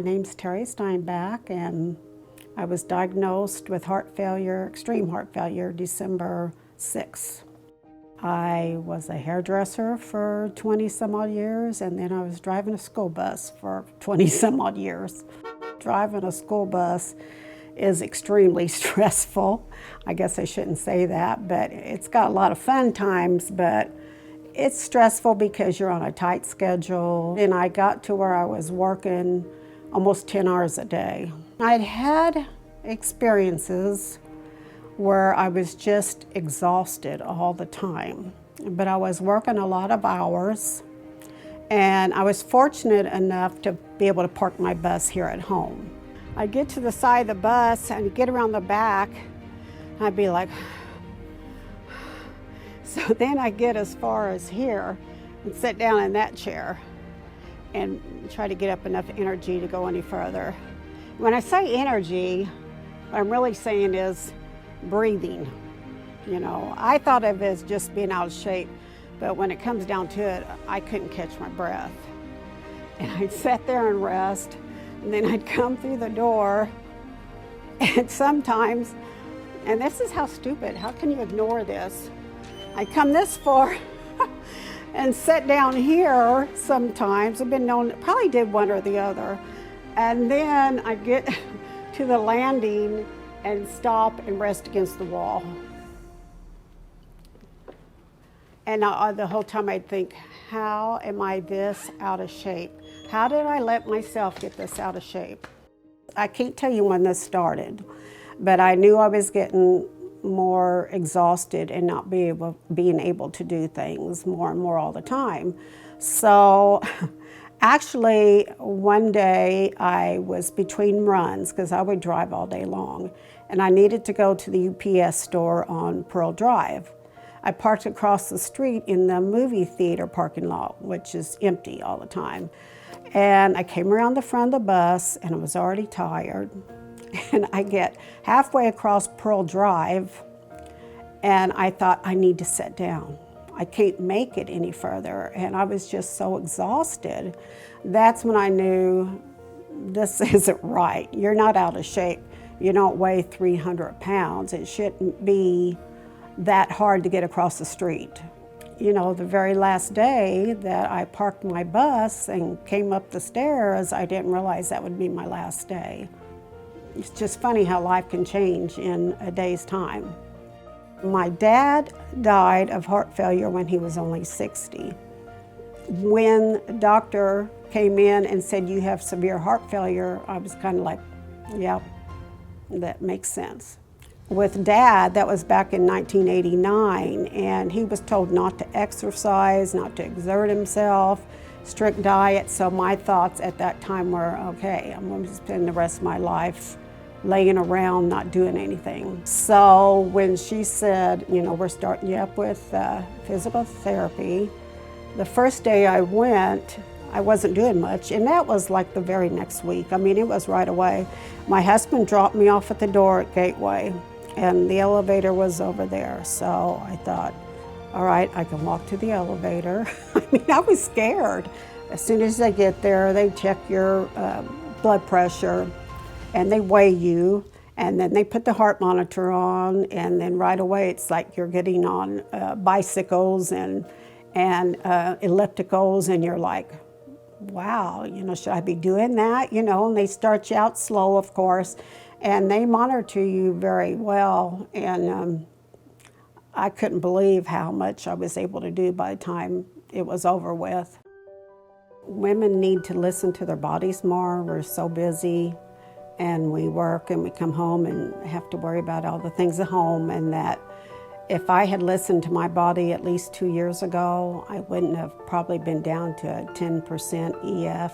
My name's Terri Steinbeck, and I was diagnosed with heart failure, extreme heart failure, December 6th. I was a hairdresser for 20 some odd years, and then I was driving a school bus for 20 some odd years. Driving a school bus is extremely stressful. I guess I shouldn't say that, but it's got a lot of fun times, but it's stressful because you're on a tight schedule. And I got to where I was working almost 10 hours a day. I'd had experiences where I was just exhausted all the time, but I was working a lot of hours, and I was fortunate enough to be able to park my bus here at home. I'd get to the side of the bus and get around the back, and I'd be like, so then I get as far as here and sit down in that chair and try to get up enough energy to go any further. When I say energy, what I'm really saying is breathing. You know, I thought of it as just being out of shape, but when it comes down to it, I couldn't catch my breath. And I'd sit there and rest, and then I'd come through the door, and sometimes, and this is how stupid, how can you ignore this? I come this far and sit down here sometimes. I've been known, probably did one or the other. And then I get to the landing and stop and rest against the wall. And the whole time I'd think, how am I this out of shape? How did I let myself get this out of shape? I can't tell you when this started, but I knew I was getting more exhausted and not being able to do things more and more all the time. So actually one day I was between runs because I would drive all day long, and I needed to go to the UPS store on Pearl Drive. I parked across the street in the movie theater parking lot, which is empty all the time. And I came around the front of the bus, and I was already tired. And I get halfway across Pearl Drive, and I thought, I need to sit down. I can't make it any further. And I was just so exhausted. That's when I knew this isn't right. You're not out of shape. You don't weigh 300 pounds. It shouldn't be that hard to get across the street. You know, the very last day that I parked my bus and came up the stairs, I didn't realize that would be my last day. It's just funny how life can change in a day's time. My dad died of heart failure when he was only 60. When the doctor came in and said, you have severe heart failure, I was kind of like, yeah, that makes sense. With Dad, that was back in 1989, and he was told not to exercise, not to exert himself, strict diet, so my thoughts at that time were, okay, I'm going to spend the rest of my life laying around, not doing anything. So when she said, you know, we're starting you up with physical therapy, the first day I went, I wasn't doing much, and that was like the very next week. I mean, it was right away. My husband dropped me off at the door at Gateway, and the elevator was over there. So I thought, all right, I can walk to the elevator. I mean, I was scared. As soon as they get there, they check your blood pressure, and they weigh you, and then they put the heart monitor on, and then right away it's like you're getting on bicycles and ellipticals, and you're like, wow, you know, should I be doing that? You know, and they start you out slow, of course, and they monitor you very well, and I couldn't believe how much I was able to do by the time it was over with. Women need to listen to their bodies more. We're so busy, and we work and we come home and have to worry about all the things at home, and that if I had listened to my body at least 2 years ago, I wouldn't have probably been down to a 10% EF,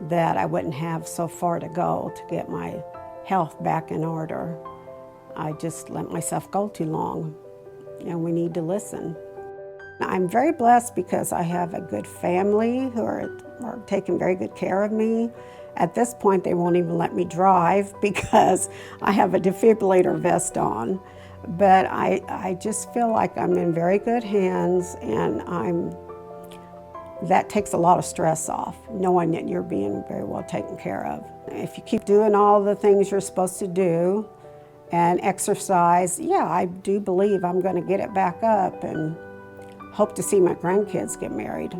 that I wouldn't have so far to go to get my health back in order. I just let myself go too long, and we need to listen. I'm very blessed because I have a good family who are taking very good care of me. At this point, they won't even let me drive because I have a defibrillator vest on. But I just feel like I'm in very good hands, and I'm That takes a lot of stress off, knowing that you're being very well taken care of. If you keep doing all the things you're supposed to do and exercise, yeah, I do believe I'm going to get it back up and hope to see my grandkids get married.